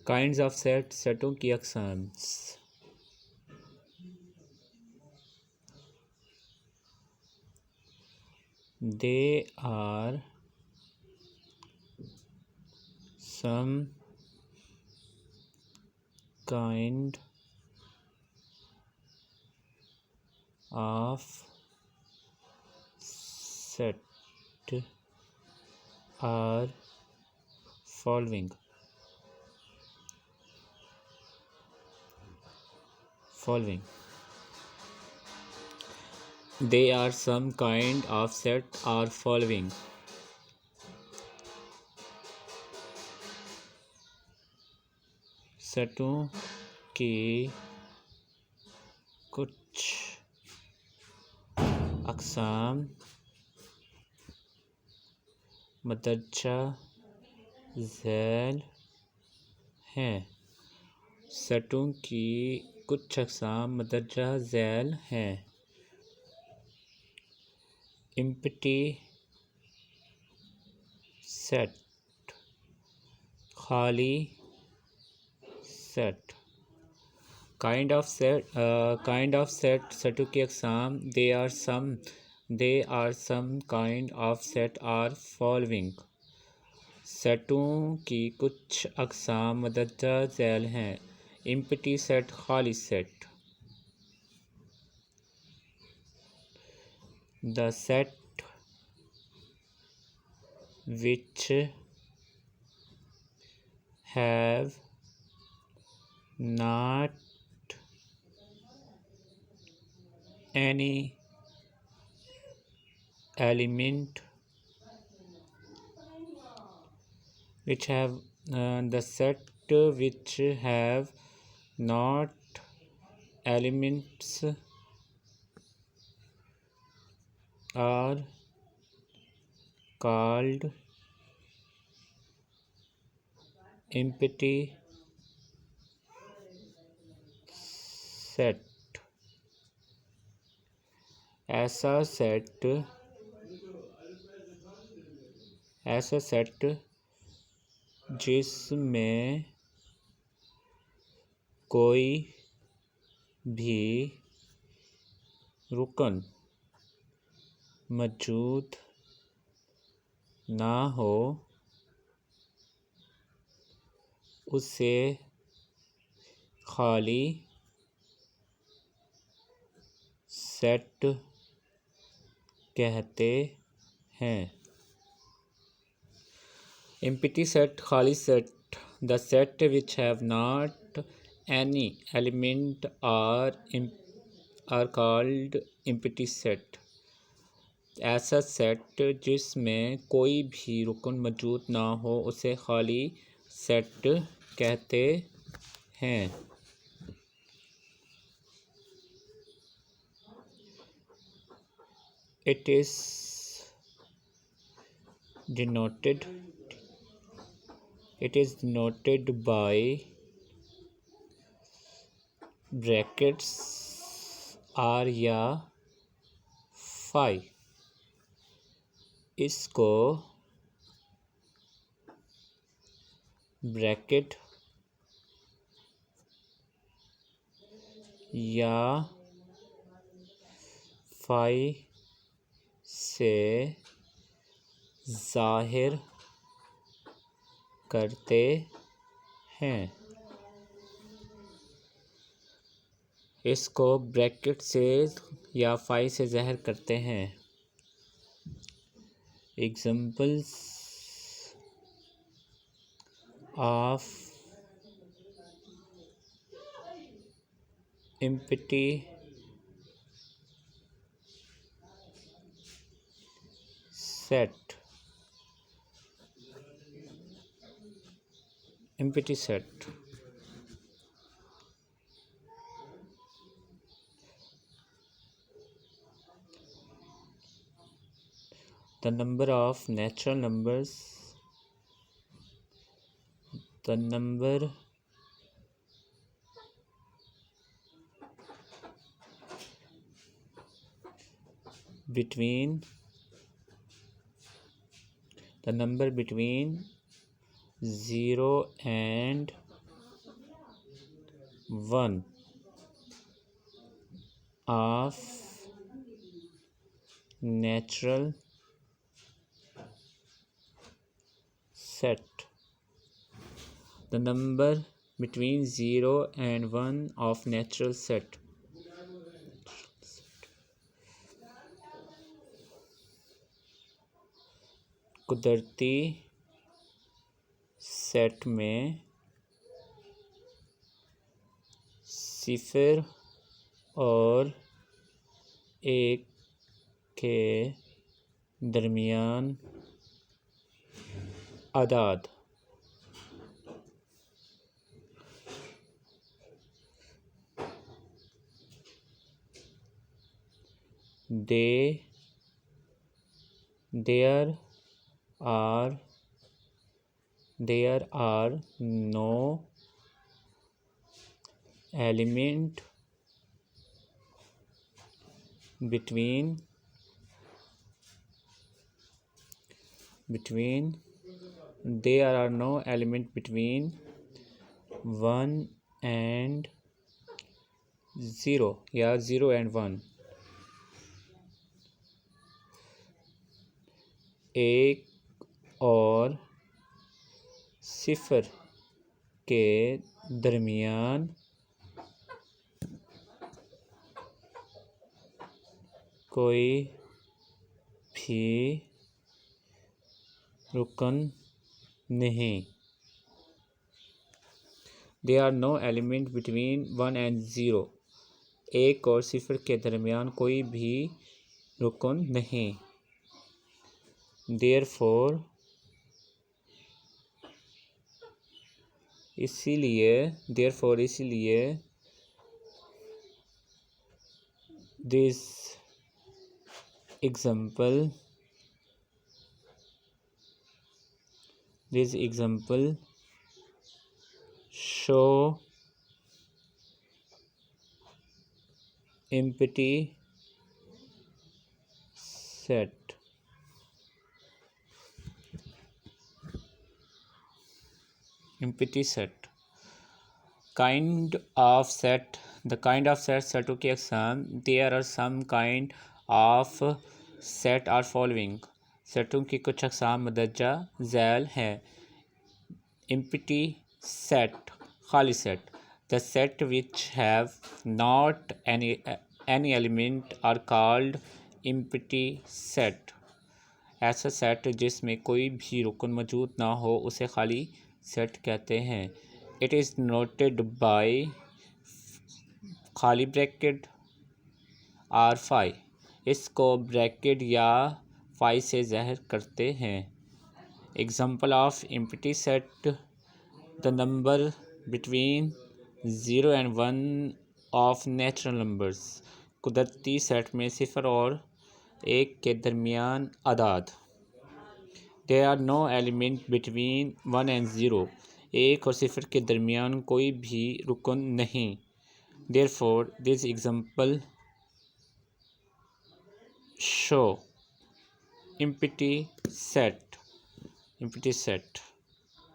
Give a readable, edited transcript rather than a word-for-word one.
Kinds of set, सेटों की अक़साम। They are some kind of set are following. They are some kind of set are following. सेटों की कुछ अक़साम मदरजा झैल हैं। सेटों की कुछ अक़साम मदरजा झैल हैं। एम्प्टी सेट, खाली सेट। काइंड ऑफ सेट, सेटों की अक़साम। They are some kind of set are following. सेटों की कुछ अक़साम मदरजा झैल हैं। एम्प्टी सेट, खाली set. The set which have not any element the set which have not elements are called empty set। ऐसा सेट जिसमें कोई भी रुकन मौजूद ना हो उसे खाली सेट कहते हैं। एम्प्टी सेट, खाली set. The set which have not any element are called empty set. ऐसा सेट जिसमें कोई भी रुकन मौजूद ना हो उसे खाली सेट कहते हैं। It is denoted by brackets or या फाई। इसको ब्रैकेट या फाई से ज़ाहिर करते हैं। इसको ब्रैकेट से या फाई से ज़ाहिर करते हैं। Examples of empty set. Empty set the number of natural numbers, the number between 0 and one of natural set. The number between 0 and 1 of natural set. कुदरती सेट में सिफर और एक के दरमियान आदाद there are no element between there are no element between 1 and 0 या 0 and 1. एक और सिफर के दरमियान कोई भी रुकन नहीं. There are no element between 1 and 0. एक और सिफर के दरमियान कोई भी रुकन नहीं. Therefore इसीलिए this example show empty set. Kind of set. The kind of set सेटों की अक़साम. There are some kind of set are following. सेटों की कुछ अक़साम मदरजा झैल है. Empty set खाली set. The set which have not any element are called empty set. ऐसा सेट जिसमें कोई भी रुकन मौजूद ना हो उसे खाली सेट कहते हैं. It is noted by खाली ब्रैकेट और फाई. इसको ब्रैकेट या फाई से ज़ाहिर करते हैं. Example of empty set. The number between 0 and 1 of natural numbers. कुदरती सेट में सिफर और एक के दरमियान आदाद. There are no element between 1 and 0. एक और सिफर के दरमियान कोई भी रुकन नहीं. Therefore, this example show empty set.